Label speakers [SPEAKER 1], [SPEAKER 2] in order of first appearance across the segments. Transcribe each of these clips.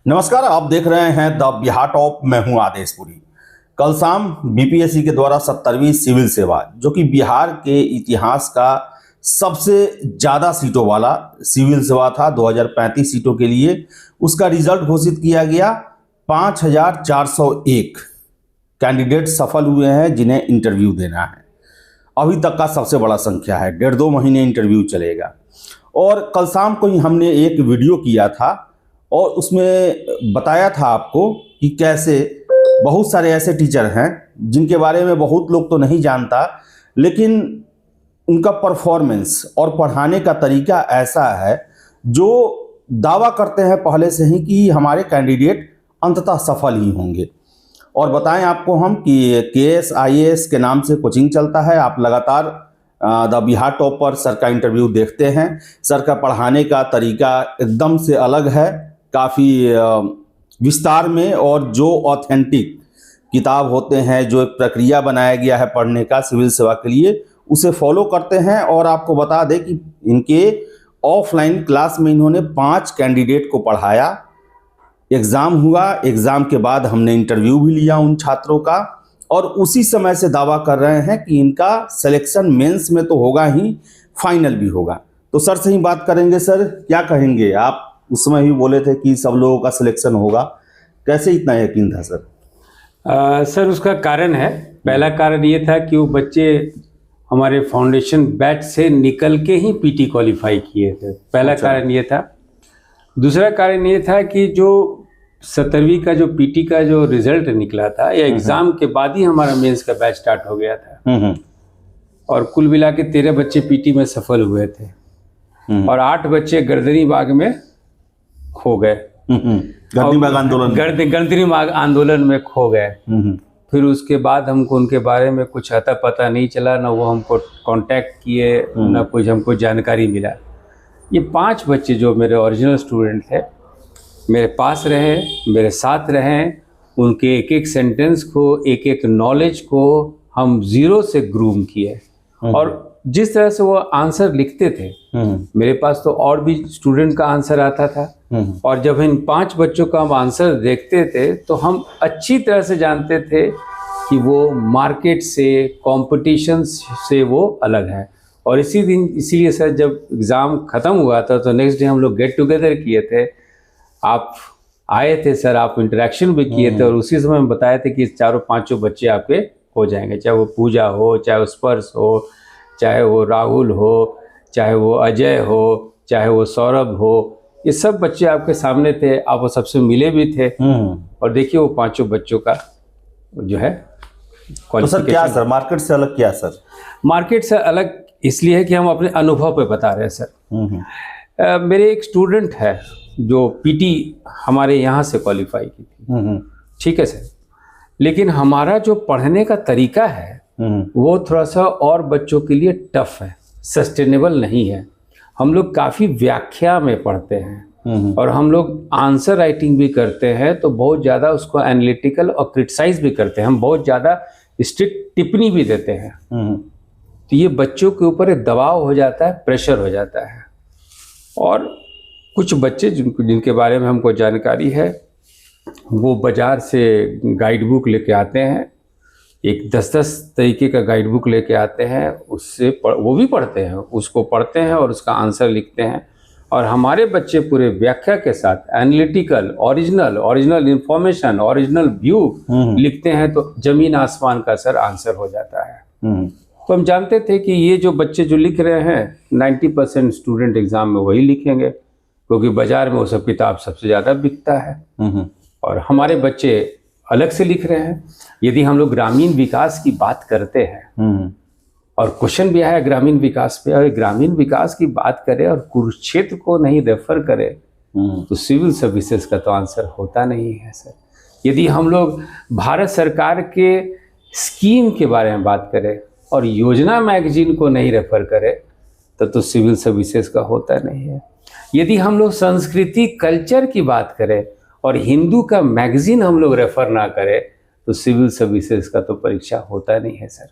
[SPEAKER 1] नमस्कार, आप देख रहे हैं द बिहार टॉप। मैं हूं आदेशपुरी। कल शाम बीपीएससी के द्वारा 70वीं सिविल सेवा, जो कि बिहार के इतिहास का सबसे ज़्यादा सीटों वाला सिविल सेवा था, 2035 सीटों के लिए, उसका रिजल्ट घोषित किया गया। 5401 कैंडिडेट सफल हुए हैं जिन्हें इंटरव्यू देना है। अभी तक का सबसे बड़ा संख्या है। 1.5-2 महीने इंटरव्यू चलेगा। और कल शाम को ही हमने एक वीडियो किया था और उसमें बताया था आपको कि कैसे बहुत सारे ऐसे टीचर हैं जिनके बारे में बहुत लोग तो नहीं जानता, लेकिन उनका परफॉर्मेंस और पढ़ाने का तरीका ऐसा है जो दावा करते हैं पहले से ही कि हमारे कैंडिडेट अंततः सफल ही होंगे। और बताएं आपको हम कि केएस आईएएस के नाम से कोचिंग चलता है। आप लगातार द बिहार टॉप पर सर का इंटरव्यू देखते हैं। सर का पढ़ाने का तरीका एकदम से अलग है, काफ़ी विस्तार में, और जो ऑथेंटिक किताब होते हैं, जो एक प्रक्रिया बनाया गया है पढ़ने का सिविल सेवा के लिए, उसे फॉलो करते हैं। और आपको बता दें कि इनके ऑफलाइन क्लास में इन्होंने 5 कैंडिडेट को पढ़ाया। एग्ज़ाम हुआ, एग्ज़ाम के बाद हमने इंटरव्यू भी लिया उन छात्रों का, और उसी समय से दावा कर रहे हैं कि इनका सिलेक्शन मेंस में तो होगा ही, फाइनल भी होगा। तो सर से ही बात करेंगे। सर, क्या कहेंगे आप? उस समय भी बोले थे कि सब लोगों का सिलेक्शन होगा, कैसे इतना यकीन था सर?
[SPEAKER 2] सर, उसका कारण है। पहला कारण ये था कि वो बच्चे हमारे फाउंडेशन बैच से निकल के ही पीटी क्वालिफाई किए थे। पहला कारण ये था। दूसरा कारण ये था कि जो 70वीं का जो पीटी का जो रिजल्ट निकला था, या एग्ज़ाम के बाद ही हमारा मेंस का बैच स्टार्ट हो गया था। और कुल मिला के 13 बच्चे पीटी में सफल हुए थे और 8 बच्चे गर्दनी बाग में खो गए। गर्दनी बाग आंदोलन में खो गए। फिर उसके बाद हमको उनके बारे में कुछ अता पता नहीं चला, ना वो हमको कांटेक्ट किए, ना कुछ हमको जानकारी मिला। ये 5 बच्चे जो मेरे ओरिजिनल स्टूडेंट थे, मेरे पास रहे, मेरे साथ रहे। उनके एक एक सेंटेंस को, एक एक नॉलेज को हम ज़ीरो से ग्रूम किए। और जिस तरह से वो आंसर लिखते थे, मेरे पास तो और भी स्टूडेंट का आंसर आता था, और जब इन 5 बच्चों का हम आंसर देखते थे तो हम अच्छी तरह से जानते थे कि वो मार्केट से, कंपटीशन से वो अलग है। और इसीलिए सर, जब एग्ज़ाम ख़त्म हुआ था तो नेक्स्ट डे हम लोग गेट टुगेदर किए थे। आप आए थे सर, आप इंटरेक्शन भी किए थे, और उसी समय हम बताए थे कि 4-5 बच्चे आपके हो जाएंगे, चाहे वो पूजा हो, चाहे वो स्पर्श हो, चाहे वो राहुल हो, चाहे वो अजय हो, चाहे वो सौरभ हो। ये सब बच्चे आपके सामने थे, आप वो सबसे मिले भी थे। और देखिए वो 5 बच्चों का जो है
[SPEAKER 1] तो सर क्या सर मार्केट से अलग क्या सर?
[SPEAKER 2] मार्केट से अलग इसलिए है कि हम अपने अनुभव पे बता रहे हैं सर। मेरे एक स्टूडेंट है जो पीटी हमारे यहाँ से क्वालिफाई की थी, ठीक है सर, लेकिन हमारा जो पढ़ने का तरीका है वो थोड़ा सा और बच्चों के लिए टफ है, सस्टेनेबल नहीं है। हम लोग काफ़ी व्याख्या में पढ़ते हैं और हम लोग आंसर राइटिंग भी करते हैं, तो बहुत ज़्यादा उसको एनालिटिकल और क्रिटिसाइज भी करते हैं। हम बहुत ज़्यादा स्ट्रिक्ट टिप्पणी भी देते हैं। तो ये बच्चों के ऊपर एक दबाव हो जाता है, प्रेशर हो जाता है। और कुछ बच्चे जिनके बारे में हमको जानकारी है, वो बाज़ार से गाइड बुक लेके आते हैं, एक 10-10 तरीके का गाइड बुक लेके आते हैं, उससे वो भी पढ़ते हैं, उसको पढ़ते हैं और उसका आंसर लिखते हैं। और हमारे बच्चे पूरे व्याख्या के साथ analytical, original information, original view लिखते हैं, तो जमीन आसमान का सर आंसर हो जाता है। तो हम जानते थे कि ये जो बच्चे जो लिख रहे हैं, 90% स्टूडेंट एग्ज़ाम में वही लिखेंगे, क्योंकि बाज़ार में वो सब किताब सबसे ज़्यादा बिकता है। और हमारे बच्चे अलग से लिख रहे हैं। यदि हम लोग ग्रामीण विकास की बात करते हैं, और क्वेश्चन भी आया ग्रामीण विकास पे, और ग्रामीण विकास की बात करें और कुरुक्षेत्र को नहीं रेफर करें, तो सिविल सर्विसेज का तो आंसर होता नहीं है सर। यदि हम लोग भारत सरकार के स्कीम के बारे में बात करें और योजना मैगजीन को नहीं रेफर करें, तो सिविल सर्विसेज का होता नहीं है। यदि हम लोग संस्कृति, कल्चर की बात करें और हिंदू का मैगजीन हम लोग रेफर ना करें, तो सिविल सर्विसेज का तो परीक्षा होता नहीं है सर।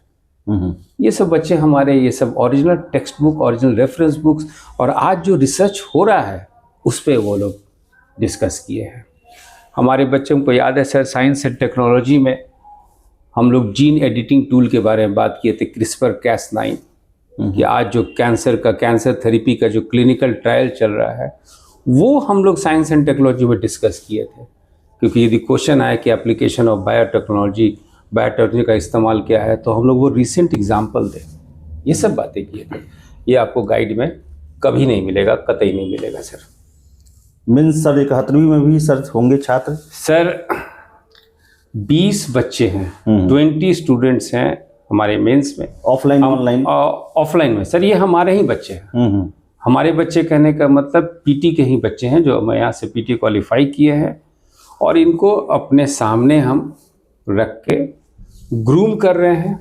[SPEAKER 2] ये सब बच्चे हमारे, ये सब original text book, original reference books, और आज जो रिसर्च हो रहा है उस पे वो लोग डिस्कस किए हैं। हमारे बच्चों को याद है सर, साइंस एंड टेक्नोलॉजी में हम लोग जीन एडिटिंग टूल के बारे में बात किए थे, क्रिस्पर कैस9, कि आज जो कैंसर थेरेपी का जो क्लिनिकल ट्रायल चल रहा है वो हम लोग साइंस एंड टेक्नोलॉजी में डिस्कस किए थे। क्योंकि यदि क्वेश्चन आए कि एप्लीकेशन ऑफ बायोटेक्नोलॉजी का इस्तेमाल क्या है, तो हम लोग वो रिसेंट एग्जाम्पल दें, ये सब बातें किए थे। ये आपको गाइड में कभी नहीं मिलेगा, कतई नहीं मिलेगा सर।
[SPEAKER 1] मीन्स सर 71वीं में भी सर होंगे छात्र?
[SPEAKER 2] सर 20 बच्चे हैं, 20 स्टूडेंट्स हैं हमारे मेंस में।
[SPEAKER 1] Offline online?
[SPEAKER 2] ऑफलाइन में सर, ये हमारे ही बच्चे हैं। हमारे बच्चे कहने का मतलब पीटी के ही बच्चे हैं, जो हम यहाँ से पीटी क्वालिफाई किए हैं, और इनको अपने सामने हम रख के ग्रूम कर रहे हैं,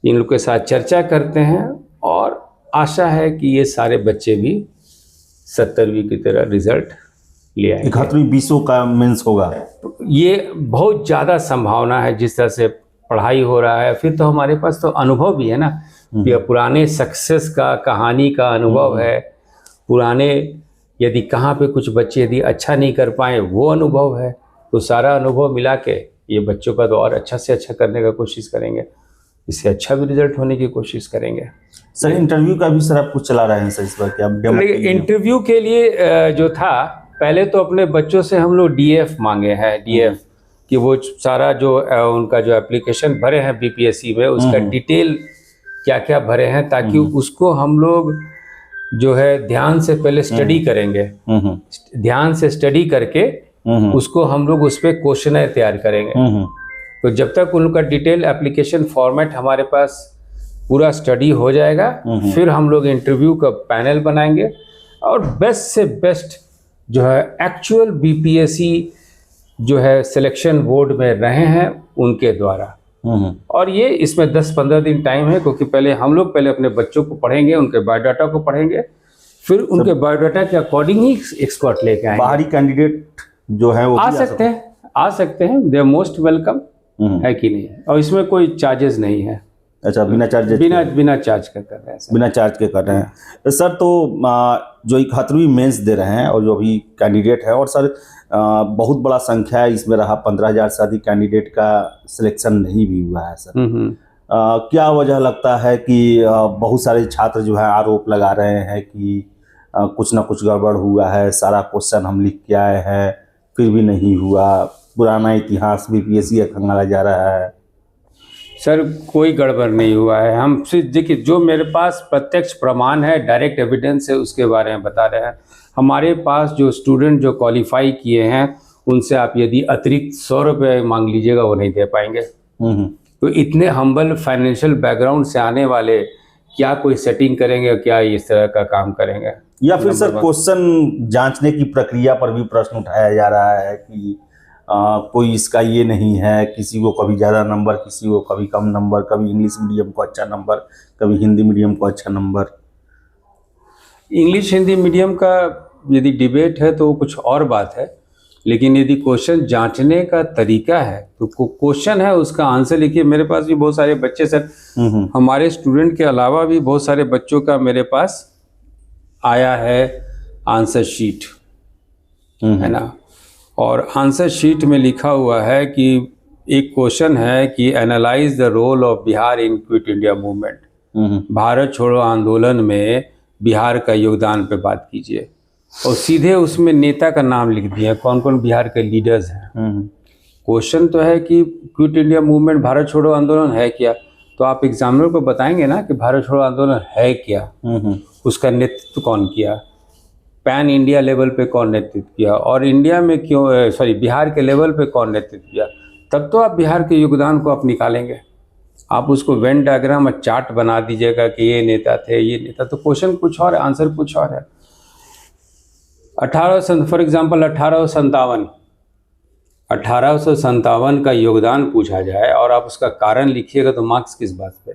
[SPEAKER 2] इन लोग के साथ चर्चा करते हैं, और आशा है कि ये सारे बच्चे भी 70वीं की तरह रिजल्ट ले आएंगे।
[SPEAKER 1] 71वीं 20 का मेंस होगा?
[SPEAKER 2] ये बहुत ज़्यादा संभावना है, जिस तरह से पढ़ाई हो रहा है। फिर तो हमारे पास तो अनुभव भी है ना, पुराने सक्सेस का कहानी का अनुभव है, पुराने यदि कहाँ पे कुछ बच्चे यदि अच्छा नहीं कर पाए वो अनुभव है, तो सारा अनुभव मिला के ये बच्चों का तो और अच्छा से अच्छा करने का कोशिश करेंगे, इससे अच्छा भी रिजल्ट होने की कोशिश करेंगे।
[SPEAKER 1] सर इंटरव्यू का भी सर आप कुछ चला रहे हैं सर इस बार? क्या
[SPEAKER 2] इंटरव्यू के लिए जो था, पहले तो अपने बच्चों से हम लोग डीएफ मांगे हैं, डीएफ कि वो सारा जो उनका जो एप्लीकेशन भरे हैं बीपीएससी में, उसका डिटेल क्या क्या भरे हैं, ताकि उसको हम लोग जो है ध्यान से पहले स्टडी करेंगे, ध्यान से स्टडी करके उसको हम लोग उस पर क्वेश्चनर तैयार करेंगे। तो जब तक उनका डिटेल एप्लीकेशन फॉर्मेट हमारे पास पूरा स्टडी हो जाएगा, फिर हम लोग इंटरव्यू का पैनल बनाएंगे, और बेस्ट से बेस्ट जो है एक्चुअल बीपीएससी जो है सिलेक्शन बोर्ड में रहे हैं उनके द्वारा। और ये इसमें 10-15 दिन टाइम है, क्योंकि पहले हम लोग अपने बच्चों को पढ़ेंगे, उनके बायोडाटा को पढ़ेंगे, फिर उनके बायोडाटा के अकॉर्डिंग ही एक्सपर्ट लेके आएंगे।
[SPEAKER 1] बाहरी कैंडिडेट जो है वो
[SPEAKER 2] आ सकते हैं, दे आर मोस्ट वेलकम, है कि नहीं? और इसमें कोई चार्जेस नहीं है।
[SPEAKER 1] अच्छा, बिना चार्ज
[SPEAKER 2] के कर रहे हैं सर।
[SPEAKER 1] बिना चार्ज के कर रहे हैं सर। तो जो 71वीं मेंस दे रहे हैं और जो अभी कैंडिडेट है, और सर बहुत बड़ा संख्या है इसमें रहा, 15,000 से अधिक कैंडिडेट का सिलेक्शन नहीं भी हुआ है सर। क्या वजह लगता है कि बहुत सारे छात्र जो है आरोप लगा रहे हैं कि कुछ ना कुछ गड़बड़ हुआ है, सारा क्वेश्चन हम लिख के आए हैं फिर भी नहीं हुआ, पुराना इतिहास बीपीएससी खंगाला जा रहा है?
[SPEAKER 2] सर कोई गड़बड़ नहीं हुआ है। हम सिर्फ देखिए, जो मेरे पास प्रत्यक्ष प्रमाण है, डायरेक्ट एविडेंस है, उसके बारे में बता रहे हैं। हमारे पास जो स्टूडेंट जो क्वालिफाई किए हैं, उनसे आप यदि अतिरिक्त 100 रुपये मांग लीजिएगा, वो नहीं दे पाएंगे। तो इतने हम्बल फाइनेंशियल बैकग्राउंड से आने वाले क्या कोई सेटिंग करेंगे, क्या इस तरह का काम करेंगे?
[SPEAKER 1] या फिर सर क्वेश्चन जांचने की प्रक्रिया पर भी प्रश्न उठाया जा रहा है कि कोई इसका ये नहीं है, किसी को कभी ज़्यादा नंबर, किसी को कभी कम नंबर, कभी इंग्लिश मीडियम को अच्छा नंबर, कभी हिंदी मीडियम को अच्छा नंबर।
[SPEAKER 2] इंग्लिश हिंदी मीडियम का यदि डिबेट है तो वो कुछ और बात है, लेकिन यदि क्वेश्चन जांचने का तरीका है तो क्वेश्चन है, उसका आंसर लिखिए। मेरे पास भी बहुत सारे बच्चे सर, हमारे स्टूडेंट के अलावा भी बहुत सारे बच्चों का मेरे पास आया है आंसर शीट, है ना, और आंसर शीट में लिखा हुआ है कि एक क्वेश्चन है कि analyse the role of Bihar in quit India movement, Bharat छोड़ो आंदोलन में बिहार का योगदान पे बात कीजिए, और सीधे उसमें नेता का नाम लिख दिया, कौन कौन बिहार के लीडर्स हैं। क्वेश्चन तो है कि क्विट इंडिया मूवमेंट, भारत छोड़ो आंदोलन है क्या, तो आप एग्जामिनर को बताएंगे ना कि भारत छोड़ो आंदोलन है क्या, उसका नेतृत्व कौन किया, पैन इंडिया लेवल पे कौन नेतृत्व किया, और इंडिया में क्यों, सॉरी बिहार के लेवल पे कौन नेतृत्व किया, तब तो आप बिहार के योगदान को आप निकालेंगे। आप उसको वेन डायग्राम और चार्ट बना दीजिएगा कि ये नेता थे, ये नेता, तो क्वेश्चन कुछ और है, आंसर कुछ और है। 1857 का योगदान पूछा जाए और आप उसका कारण लिखिएगा, तो मार्क्स किस बात पे?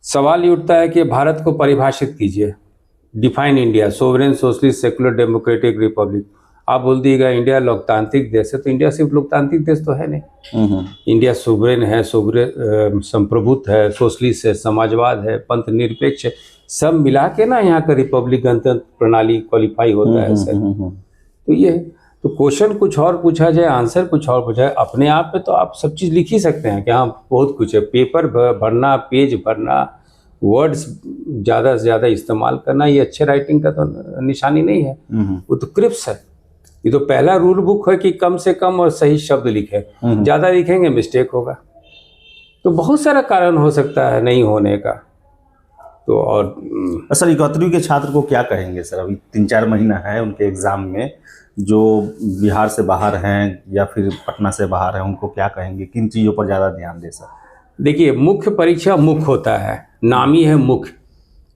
[SPEAKER 2] सवाल ये उठता है कि भारत को परिभाषित कीजिए, define India, sovereign socialist secular democratic Republic. आप बोल दीजिएगा इंडिया लोकतांत्रिक देश है, तो इंडिया सिर्फ लोकतांत्रिक देश तो है नहीं। इंडिया सोवरेन है, संप्रभुत्व है, सोशलिस्ट है, समाजवाद है, पंथ निरपेक्ष है, सब मिला के ना यहाँ का रिपब्लिक गणतंत्र प्रणाली क्वालिफाई होता है सर। तो ये तो क्वेश्चन कुछ और पूछा जाए, आंसर कुछ और पूछा जाए, अपने आप पे तो आप सब चीज़ लिख ही सकते हैं कि हाँ बहुत कुछ है। पेपर भरना, पेज भरना, वर्ड्स ज़्यादा से ज़्यादा इस्तेमाल करना, ये अच्छे राइटिंग का तो निशानी नहीं है। वो तो क्रिप्स है। ये तो पहला रूल बुक है कि कम से कम और सही शब्द लिखे। ज़्यादा लिखेंगे मिस्टेक होगा। तो बहुत सारा कारण हो सकता है नहीं होने का। तो और
[SPEAKER 1] सर 71वीं के छात्र को क्या कहेंगे सर? अभी 3-4 महीना है उनके एग्ज़ाम में, जो बिहार से बाहर हैं या फिर पटना से बाहर हैं, उनको क्या कहेंगे? किन चीज़ों पर ज़्यादा ध्यान दें सर?
[SPEAKER 2] देखिए, मुख्य परीक्षा मुख्य होता है, नाम ही है मुख्य।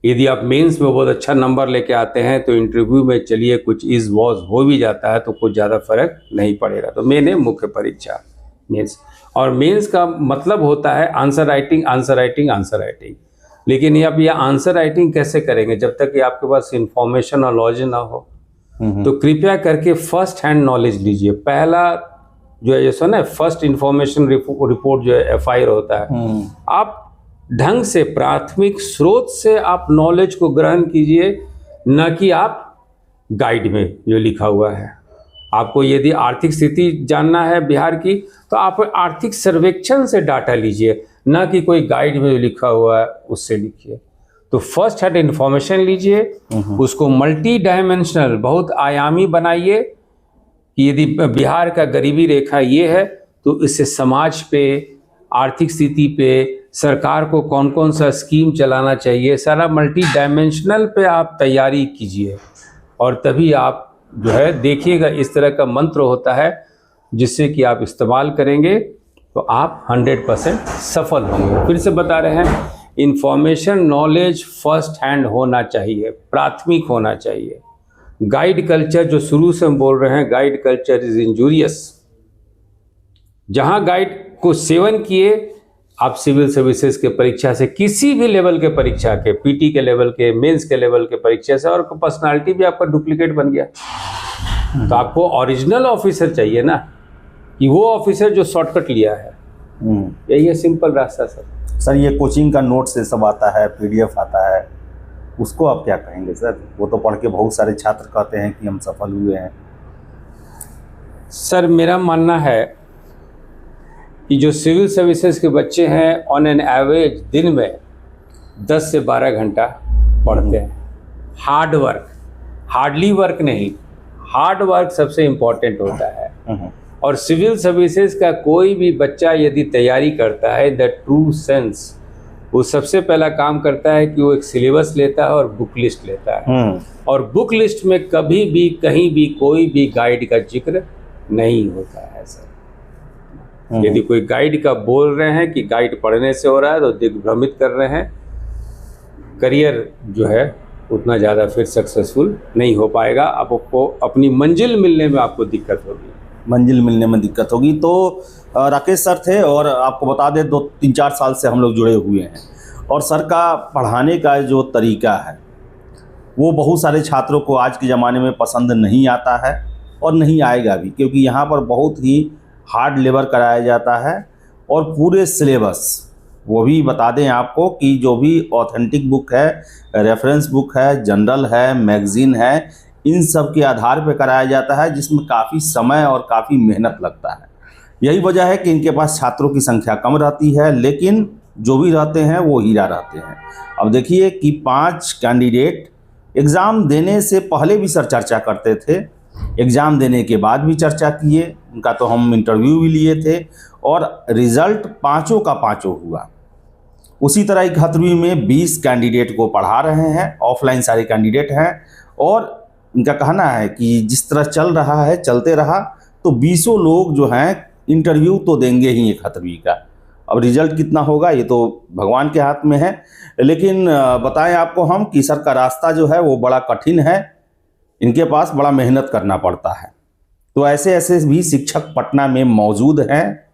[SPEAKER 2] यदि आप मेंस में बहुत अच्छा नंबर लेके आते हैं तो इंटरव्यू में चलिए कुछ इज वॉज हो भी जाता है तो कुछ ज़्यादा फर्क नहीं पड़ेगा। तो मेन है मुख्य परीक्षा मेंस। और मेंस का मतलब होता है answer writing, answer writing, answer writing. लेकिन ये आप ये आंसर राइटिंग कैसे करेंगे जब तक कि आपके पास इंफॉर्मेशन और नॉलेज ना हो? तो कृपया करके फर्स्ट हैंड नॉलेज लीजिए। पहला जो है जैसा ना फर्स्ट इंफॉर्मेशन रिपोर्ट जो है FIR होता है, आप ढंग से प्राथमिक स्रोत से आप नॉलेज को ग्रहण कीजिए, न कि आप गाइड में जो लिखा हुआ है। आपको यदि आर्थिक स्थिति जानना है बिहार की तो आप आर्थिक सर्वेक्षण से डाटा लीजिए, न कि कोई गाइड में जो लिखा हुआ है उससे लिखिए। तो फर्स्ट हैंड इंफॉर्मेशन लीजिए, उसको मल्टी डायमेंशनल बहुत आयामी बनाइए कि यदि बिहार का गरीबी रेखा ये है तो इससे समाज पे, आर्थिक स्थिति पे, सरकार को कौन कौन सा स्कीम चलाना चाहिए, सारा मल्टी डायमेंशनल पे आप तैयारी कीजिए। और तभी आप जो है देखिएगा इस तरह का मंत्र होता है जिससे कि आप इस्तेमाल करेंगे तो आप 100% सफल होंगे। फिर से बता रहे हैं, इंफॉर्मेशन नॉलेज फर्स्ट हैंड होना चाहिए, प्राथमिक होना चाहिए। गाइड कल्चर जो शुरू से हम बोल रहे हैं, गाइड कल्चर इज इंजूरियस। जहां गाइड को सेवन किए आप सिविल सर्विसेज के परीक्षा से, किसी भी लेवल के परीक्षा के, PT के लेवल के, मेंस के लेवल के परीक्षा से, और पर्सनालिटी भी आपका डुप्लीकेट बन गया। तो आपको ओरिजिनल ऑफिसर चाहिए ना, कि वो ऑफिसर जो शॉर्टकट लिया है। यही है सिंपल रास्ता सर।
[SPEAKER 1] सर ये कोचिंग का नोट से सब आता है, PDF आता है, उसको आप क्या कहेंगे सर? वो तो पढ़ के बहुत सारे छात्र कहते हैं कि हम सफल हुए हैं।
[SPEAKER 2] सर मेरा मानना है कि जो सिविल सर्विसेज के बच्चे हैं ऑन एन एवरेज दिन में 10 से 12 घंटा पढ़ते हैं। हार्ड वर्क, हार्डली वर्क नहीं, हार्ड वर्क सबसे इम्पोर्टेंट होता है। और सिविल सर्विसेज का कोई भी बच्चा यदि तैयारी करता है द ट्रू सेंस, वो सबसे पहला काम करता है कि वो एक सिलेबस लेता है और बुक लिस्ट लेता है। और बुक लिस्ट में कभी भी कहीं भी कोई भी गाइड का जिक्र नहीं होता है सर। यदि कोई गाइड का बोल रहे हैं कि गाइड पढ़ने से हो रहा है तो दिग्भ्रमित कर रहे हैं। करियर जो है उतना ज़्यादा फिर सक्सेसफुल नहीं हो पाएगा। आपको अपनी मंजिल मिलने में आपको दिक्कत होगी,
[SPEAKER 1] मंजिल मिलने में दिक्कत होगी। तो राकेश सर थे, और आपको बता दें 2-3-4 साल से हम लोग जुड़े हुए हैं, और सर का पढ़ाने का जो तरीका है वो बहुत सारे छात्रों को आज के ज़माने में पसंद नहीं आता है और नहीं आएगा भी, क्योंकि यहाँ पर बहुत ही हार्ड लेबर कराया जाता है। और पूरे सिलेबस, वो भी बता दें आपको कि जो भी ऑथेंटिक बुक है, रेफरेंस बुक है, जनरल है, मैगज़ीन है, इन सब के आधार पर कराया जाता है, जिसमें काफ़ी समय और काफ़ी मेहनत लगता है। यही वजह है कि इनके पास छात्रों की संख्या कम रहती है, लेकिन जो भी रहते हैं वो हीरा रहते हैं। अब देखिए कि 5 कैंडिडेट एग्ज़ाम देने से पहले भी सर चर्चा करते थे, एग्ज़ाम देने के बाद भी चर्चा किए, उनका तो हम इंटरव्यू भी लिए थे, और रिज़ल्ट 5 का 5 हुआ। उसी तरह 71वीं में 20 कैंडिडेट को पढ़ा रहे हैं, ऑफलाइन सारे कैंडिडेट हैं, और इनका कहना है कि जिस तरह चल रहा है चलते रहा तो 20 लोग जो हैं इंटरव्यू तो देंगे ही 71वीं का। अब रिज़ल्ट कितना होगा ये तो भगवान के हाथ में है, लेकिन बताएं आपको हम कि सर का रास्ता जो है वो बड़ा कठिन है, इनके पास बड़ा मेहनत करना पड़ता है। तो ऐसे ऐसे भी शिक्षक पटना में मौजूद हैं,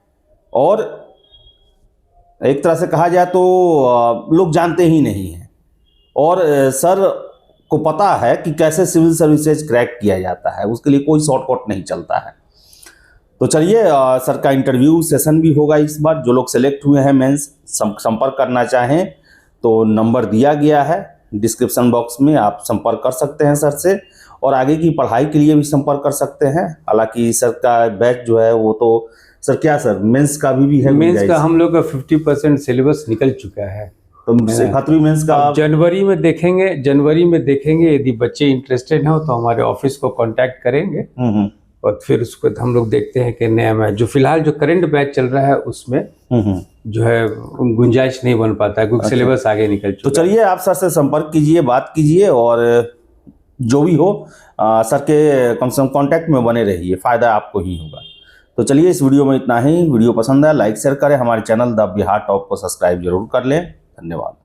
[SPEAKER 1] और एक तरह से कहा जाए तो लोग जानते ही नहीं हैं, और सर को पता है कि कैसे सिविल सर्विसेज क्रैक किया जाता है, उसके लिए कोई शॉर्टकट नहीं चलता है। तो चलिए सर का इंटरव्यू सेशन भी होगा इस बार। जो लोग सेलेक्ट हुए हैं मेंस, संपर्क करना चाहें तो नंबर दिया गया है डिस्क्रिप्शन बॉक्स में, आप संपर्क कर सकते हैं सर से। और आगे की पढ़ाई के लिए भी संपर्क कर सकते हैं। हालांकि सर का बैच जो है वो तो सर क्या सर मेंस का भी है?
[SPEAKER 2] मेंस का हम लोग का 50% सिलेबस निकल चुका है।
[SPEAKER 1] तो 71वीं मेंस का
[SPEAKER 2] अब जनवरी में देखेंगे यदि बच्चे इंटरेस्टेड हो तो हमारे ऑफिस को कांटेक्ट करेंगे और फिर उसको हम लोग देखते हैं कि नया बैच जो फिलहाल जो करंट बैच चल रहा है उसमें जो है गुंजाइश नहीं बन पाता है क्योंकि सिलेबस आगे निकल चुका
[SPEAKER 1] तो चलिए आप सर से संपर्क कीजिए, बात कीजिए और जो भी हो सर के कम से कम कांटेक्ट में बने रहिए, फ़ायदा आपको ही होगा। तो चलिए इस वीडियो में इतना ही। वीडियो पसंद है लाइक शेयर करें, हमारे चैनल द बिहार टॉप को सब्सक्राइब जरूर कर लें। धन्यवाद।